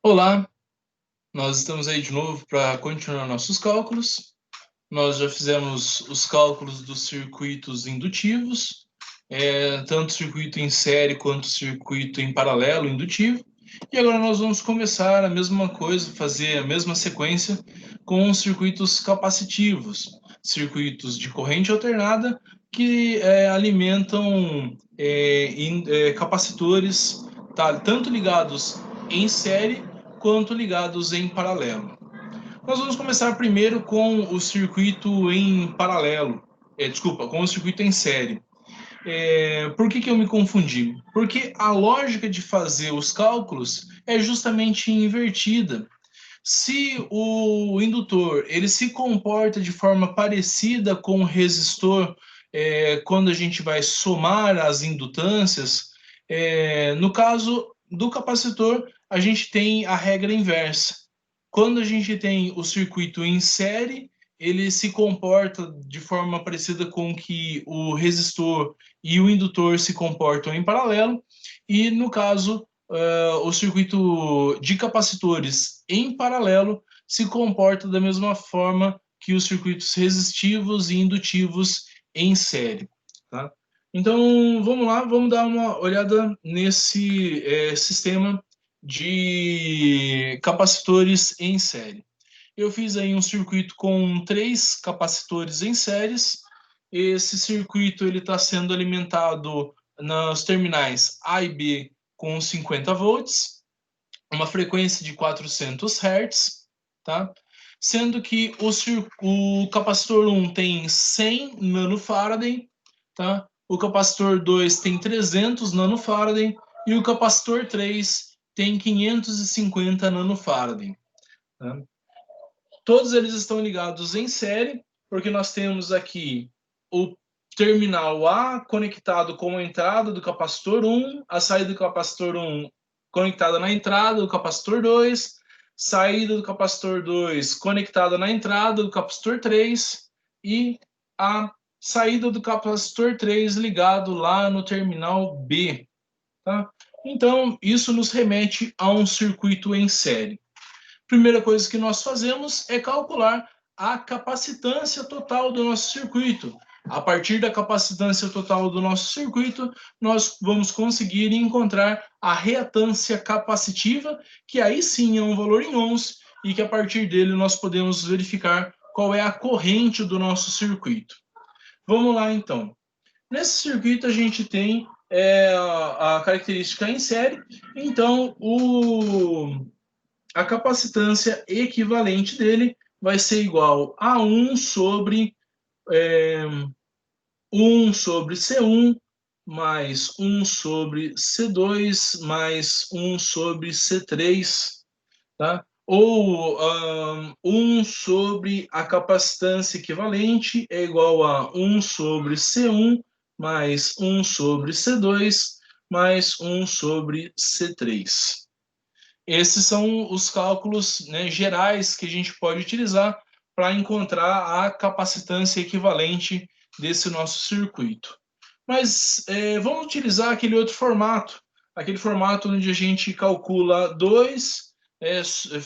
Olá, nós estamos aí de novo para continuar nossos cálculos. Nós já fizemos os cálculos dos circuitos indutivos, tanto circuito em série quanto circuito em paralelo indutivo. E agora nós vamos começar a mesma coisa, fazer a mesma sequência com os circuitos capacitivos, circuitos de corrente alternada que alimentam capacitores, tá, tanto ligados em série quanto ligados em paralelo. Nós vamos começar primeiro com o circuito em paralelo, desculpa, com o circuito em série. Por que eu me confundi? Porque a lógica de fazer os cálculos é justamente invertida. Se o indutor ele se comporta de forma parecida com o resistor, quando a gente vai somar as indutâncias, no caso do capacitor, a gente tem a regra inversa. Quando a gente tem o circuito em série, ele se comporta de forma parecida com que o resistor e o indutor se comportam em paralelo, e no caso, o circuito de capacitores em paralelo se comporta da mesma forma que os circuitos resistivos e indutivos em série. Tá? Então, vamos lá, vamos dar uma olhada nesse sistema de capacitores em série. Eu fiz aí um circuito com 3 capacitores em séries. Esse circuito ele está sendo alimentado nas terminais A e B com 50 volts, uma frequência de 400 Hz, tá? Sendo que o capacitor 1 tem 100 nanofarad, tá? O capacitor 2 tem 300 nanofarad e o capacitor 3 tem 550 nanofarad. Tá? Todos eles estão ligados em série, porque nós temos aqui o terminal A conectado com a entrada do capacitor 1, a saída do capacitor 1 conectada na entrada do capacitor 2, saída do capacitor 2 conectada na entrada do capacitor 3 e a saída do capacitor 3 ligado lá no terminal B. Tá? Então, isso nos remete a um circuito em série. Primeira coisa que nós fazemos é calcular a capacitância total do nosso circuito. A partir da capacitância total do nosso circuito, nós vamos conseguir encontrar a reatância capacitiva, que aí sim é um valor em ohms, e que a partir dele nós podemos verificar qual é a corrente do nosso circuito. Vamos lá então. Nesse circuito a gente tem a característica em série, então a capacitância equivalente dele vai ser igual a 1 sobre 1 sobre C1 mais 1 sobre C2 mais 1 sobre C3, tá? Ou 1 sobre a capacitância equivalente é igual a 1 sobre C1 mais 1 sobre C2 mais 1 sobre C3. Esses são os cálculos, né, gerais que a gente pode utilizar para encontrar a capacitância equivalente desse nosso circuito. Mas vamos utilizar aquele formato onde a gente calcula dois,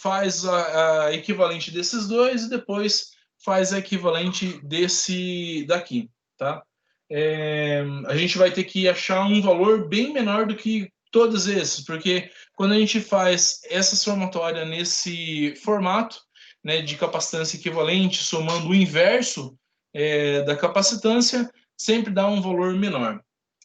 faz a equivalente desses dois e depois faz a equivalente desse daqui, tá? A gente vai ter que achar um valor bem menor do que todos esses, porque quando a gente faz essa somatória nesse formato, né, de capacitância equivalente, somando o inverso da capacitância, sempre dá um valor menor.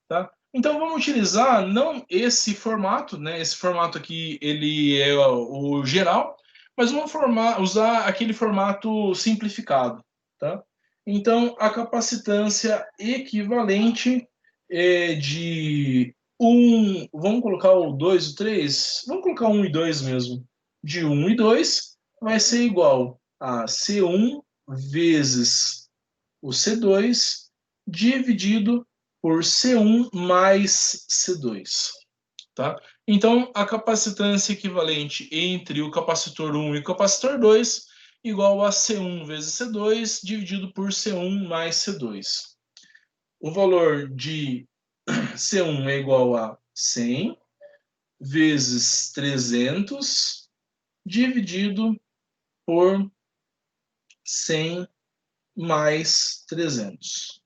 Tá? Então vamos utilizar não esse formato, né? Esse formato aqui ele é o geral, mas vamos usar aquele formato simplificado. Tá? Então a capacitância equivalente é de vamos colocar o 2 e o 3, vamos colocar 1 e 2 mesmo. De 1 e 2 vai ser igual a C1 vezes o C2 dividido por C1 mais C2. Tá? Então, a capacitância equivalente entre o capacitor 1 e o capacitor 2 igual a C1 vezes C2 dividido por C1 mais C2. O valor de C1 é igual a 100 vezes 300 dividido por 100 mais 300.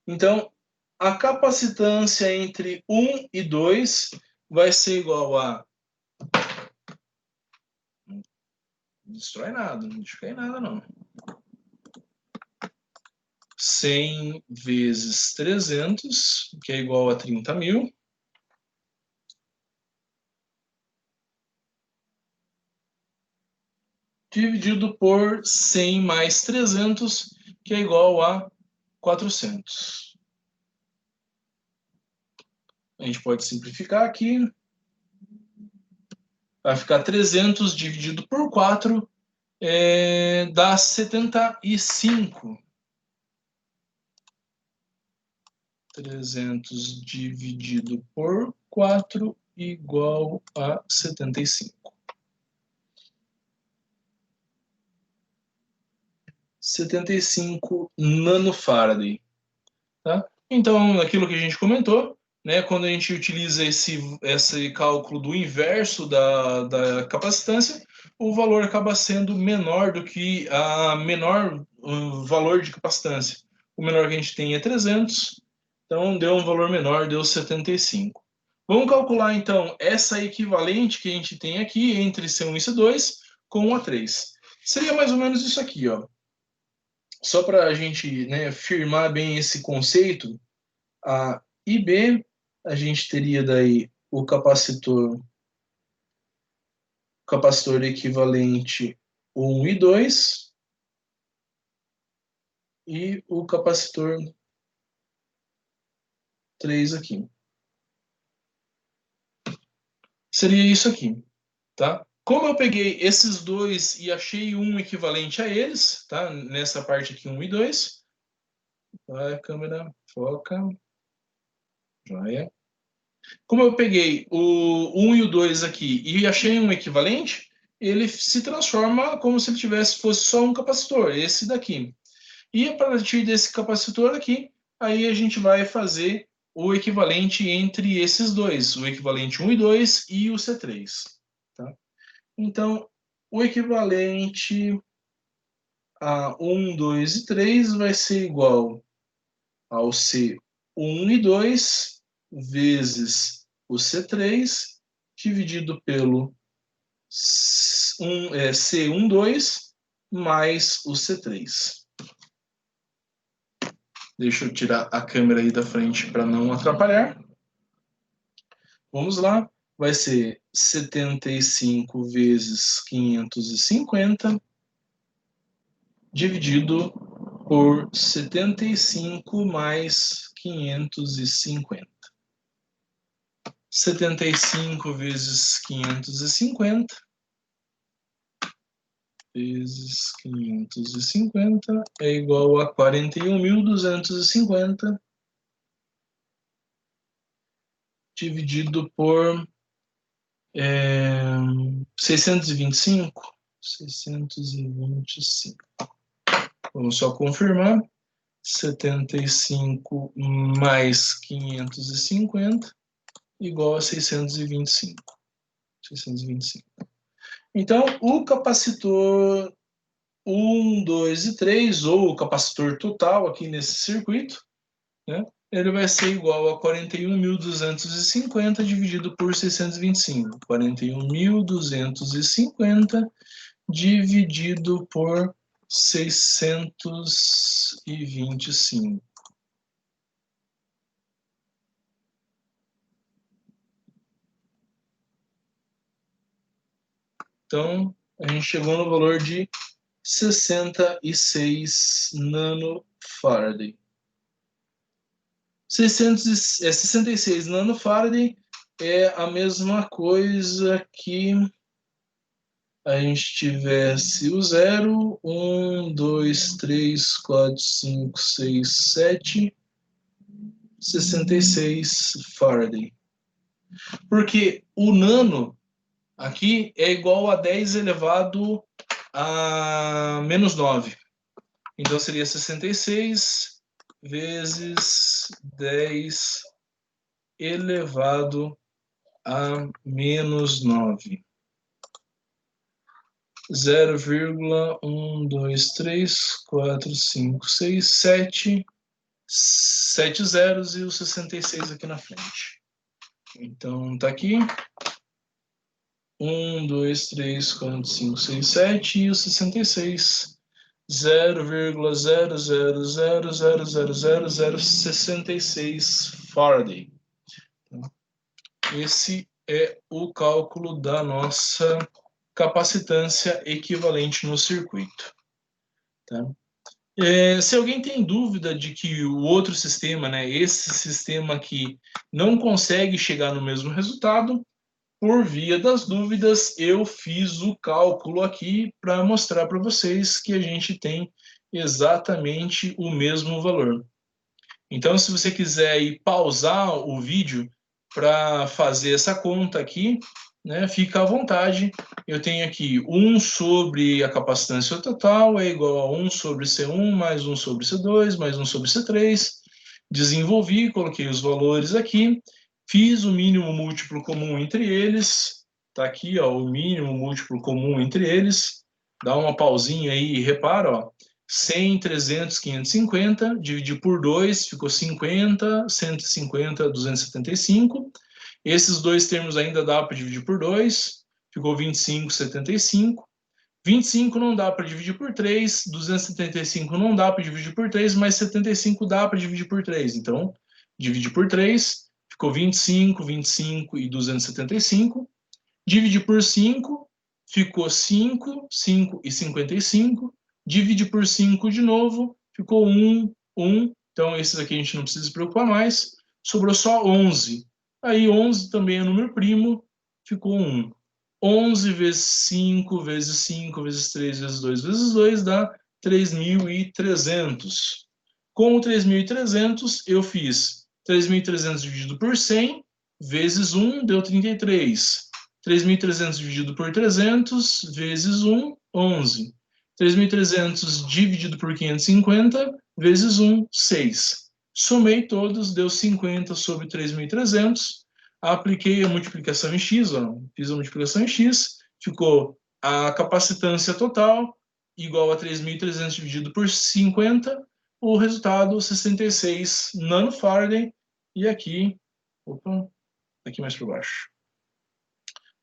Então, a capacitância entre 1 e 2 vai ser igual a... Não destrói nada, não destrói nada não. 100 vezes 300, que é igual a 30.000. Dividido por 100 mais 300, que é igual a 400. A gente pode simplificar aqui. Vai ficar 300 dividido por 4, dá 75. 300 dividido por 4 igual a 75. 75 nanofarad. Tá? Então, aquilo que a gente comentou, né, quando a gente utiliza esse cálculo do inverso da capacitância, o valor acaba sendo menor do que o valor de capacitância. O menor que a gente tem é 300, então deu um valor menor, deu 75. Vamos calcular, então, essa equivalente que a gente tem aqui entre C1 e C2 com A3. Seria mais ou menos isso aqui, ó. Só para a gente, né, firmar bem esse conceito, A e B, a gente teria daí o capacitor equivalente 1 e 2 e o capacitor 3 aqui. Seria isso aqui, tá? Como eu peguei esses dois e achei um equivalente a eles, tá? Nessa parte aqui, 1 e 2. Vai, câmera, foca. Joia. Como eu peguei o 1 e o 2 aqui e achei um equivalente, ele se transforma como se ele fosse só um capacitor, esse daqui. E a partir desse capacitor aqui, aí a gente vai fazer o equivalente entre esses dois, o equivalente 1 e 2 e o C3. Tá? Então, o equivalente a 1, 2 e 3 vai ser igual ao C1 e 2 vezes o C3 dividido pelo C1, 2 mais o C3. Deixa eu tirar a câmera aí da frente para não atrapalhar. Vamos lá. Vai ser 75 vezes 550 dividido por 75 mais 550. 75 vezes 550 vezes 550 é igual a 41.250 dividido por 625. 625. Vamos só confirmar. 75 mais 550 igual a 625. 625. Então, o capacitor 1, 2 e 3, ou o capacitor total aqui nesse circuito, né, ele vai ser igual a 41.250 dividido por 625. 41.250 dividido por 625. Então, a gente chegou no valor de 66 nanofarad. 66 nanofarad é a mesma coisa que a gente tivesse o 0, 1, 2, 3, 4, 5, 6, 7, 66 farad. Porque o nano aqui é igual a 10 elevado a menos 9. Então seria 66 vezes 10 elevado a menos 9. 0,1, 2, 3, 4, 5, 6, 7. 7 zeros e o 66 aqui na frente. Então, tá aqui. 1, 2, 3, 4, 5, 6, 7 e o 66. 0,000000066 Faraday. Esse é o cálculo da nossa capacitância equivalente no circuito. Tá? Se alguém tem dúvida de que o outro sistema, né, esse sistema aqui, não consegue chegar no mesmo resultado, por via das dúvidas, eu fiz o cálculo aqui para mostrar para vocês que a gente tem exatamente o mesmo valor. Então, se você quiser ir pausar o vídeo para fazer essa conta aqui, né, fica à vontade. Eu tenho aqui 1 sobre a capacitância total é igual a 1 sobre C1 mais 1 sobre C2 mais 1 sobre C3. Desenvolvi, coloquei os valores aqui, fiz o mínimo múltiplo comum entre eles. Está aqui, ó, o mínimo múltiplo comum entre eles. Dá uma pausinha aí e repara, ó. 100, 300, 550, dividir por 2, ficou 50, 150, 275. Esses dois termos ainda dá para dividir por 2, ficou 25, 75. 25 não dá para dividir por 3, 275 não dá para dividir por 3, mas 75 dá para dividir por 3. Então, divide por 3, ficou 25, 25 e 275. Divide por 5, ficou 5, 5 e 55. Divide por 5 de novo, ficou 1, 1. Então, esses aqui a gente não precisa se preocupar mais. Sobrou só 11. Aí, 11 também é número primo, ficou 1. 11 vezes 5, vezes 5, vezes 3, vezes 2, vezes 2, dá 3.300. Com o 3.300, eu fiz 3.300 dividido por 100, vezes 1, deu 33. 3.300 dividido por 300, vezes 1, 11. 3.300 dividido por 550, vezes 1, 6. Somei todos, deu 50 sobre 3.300. Apliquei a multiplicação em x, ó, fiz a multiplicação em x, ficou a capacitância total igual a 3.300 dividido por 50, o resultado 66 nanofaraday, e aqui, aqui mais para baixo.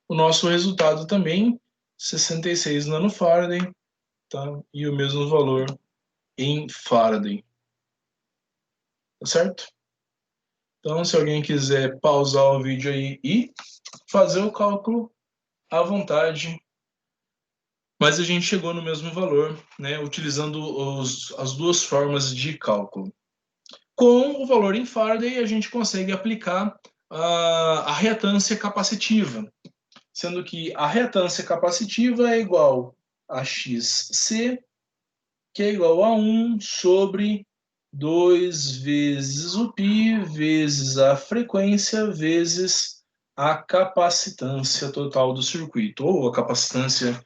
O nosso resultado também, 66 nanofaraday, tá? E o mesmo valor em Faraday. Tá certo? Então, se alguém quiser pausar o vídeo aí e fazer o cálculo, à vontade. Mas a gente chegou no mesmo valor, né, utilizando as duas formas de cálculo. Com o valor em Faraday, a gente consegue aplicar a reatância capacitiva, sendo que a reatância capacitiva é igual a XC, que é igual a 1 sobre 2 vezes o π, vezes a frequência, vezes a capacitância total do circuito, ou a capacitância,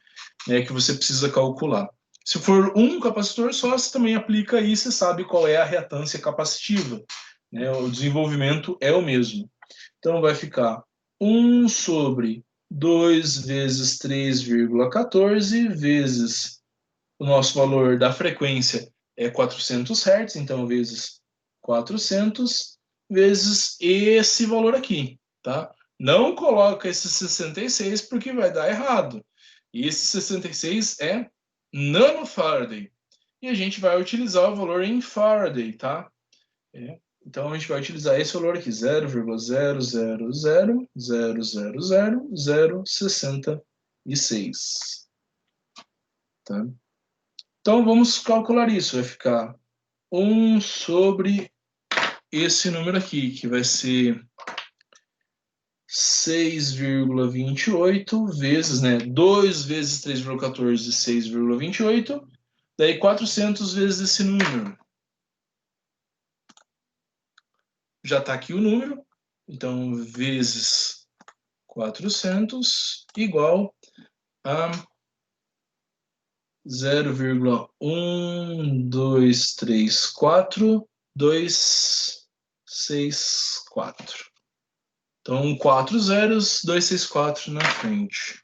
né, que você precisa calcular. Se for um capacitor só, você também aplica aí, você sabe qual é a reatância capacitiva, né? O desenvolvimento é o mesmo. Então, vai ficar 1 sobre 2 vezes 3,14 vezes o nosso valor da frequência é 400 Hz, então vezes 400 vezes esse valor aqui, tá? Não coloca esse 66 porque vai dar errado. E esse 66 é nanofaraday. E a gente vai utilizar o valor em Faraday, tá? Então a gente vai utilizar esse valor aqui, 0,000000066. Tá? Então vamos calcular isso. Vai ficar 1 sobre esse número aqui, que vai ser 6,28 vezes, né? 2 vezes 3,14, 6,28. Daí 400 vezes esse número. Já está aqui o número. Então, vezes 400 igual a 0,1234264. Então, 4 zeros, 264 na frente.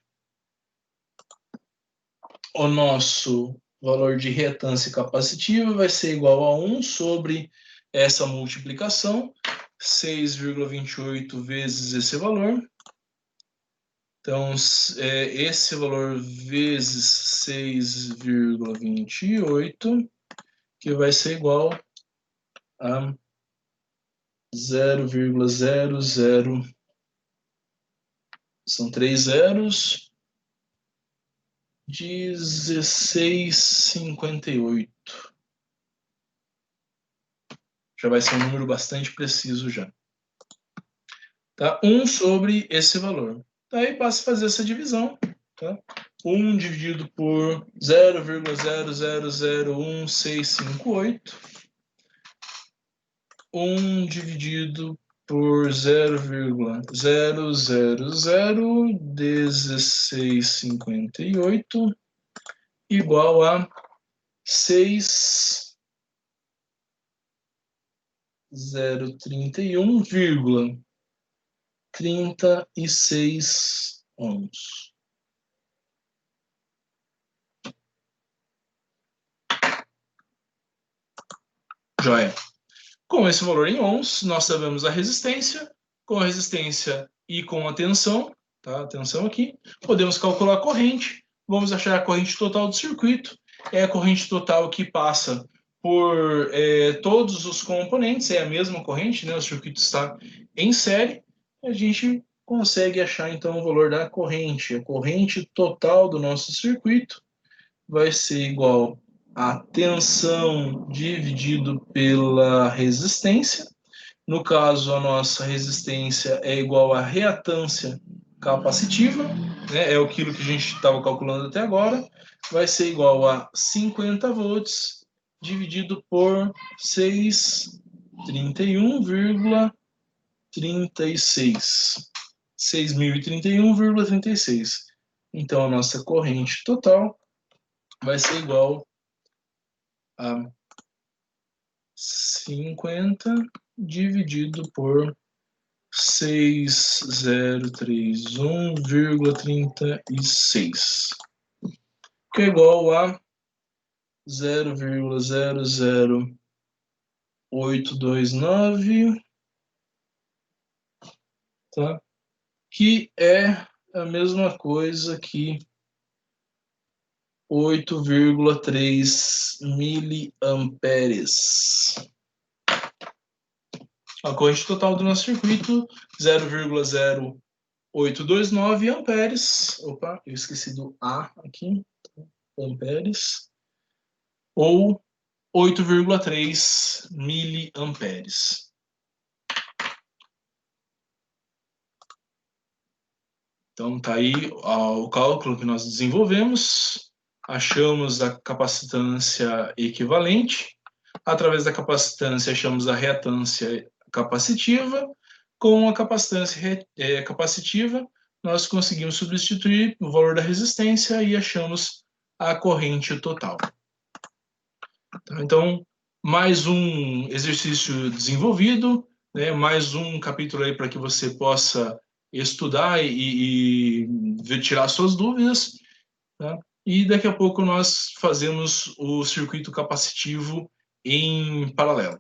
O nosso valor de reatância capacitiva vai ser igual a 1 sobre essa multiplicação, 6,28 vezes esse valor. Então, esse valor vezes 6,28, que vai ser igual a 0,00, são 3 zeros, 16,58. Já vai ser um número bastante preciso já. Tá? 1 sobre esse valor. Daí basta fazer essa divisão. Tá? 1 dividido por 0,000168. 1 dividido por 0,0001658 igual a 6,031,36 ohms. Joia. Com esse valor em ohms, nós sabemos a resistência. Com a resistência e com a tensão, tá? A tensão aqui, podemos calcular a corrente. Vamos achar a corrente total do circuito. É a corrente total que passa por todos os componentes, é a mesma corrente, né? O circuito está em série. A gente consegue achar, então, o valor da corrente. A corrente total do nosso circuito vai ser igual a tensão dividido pela resistência. No caso, a nossa resistência é igual à reatância capacitiva, né? É aquilo que a gente estava calculando até agora. Vai ser igual a 50 volts dividido por 631,36. 6.031,36. Então, a nossa corrente total vai ser igual a 50 dividido por 6031,36, que é igual a 0,00829, tá? Que é a mesma coisa que 8,3 miliamperes. A corrente total do nosso circuito, 0,0829 amperes. Opa, eu esqueci do A aqui. Amperes. Ou 8,3 miliamperes. Então, tá aí o cálculo que nós desenvolvemos. Achamos a capacitância equivalente. Através da capacitância, achamos a reatância capacitiva. Com a capacitância capacitiva, nós conseguimos substituir o valor da resistência e achamos a corrente total. Então, mais um exercício desenvolvido, né? Mais um capítulo aí para que você possa estudar e tirar suas dúvidas, tá? E daqui a pouco nós fazemos o circuito capacitivo em paralelo.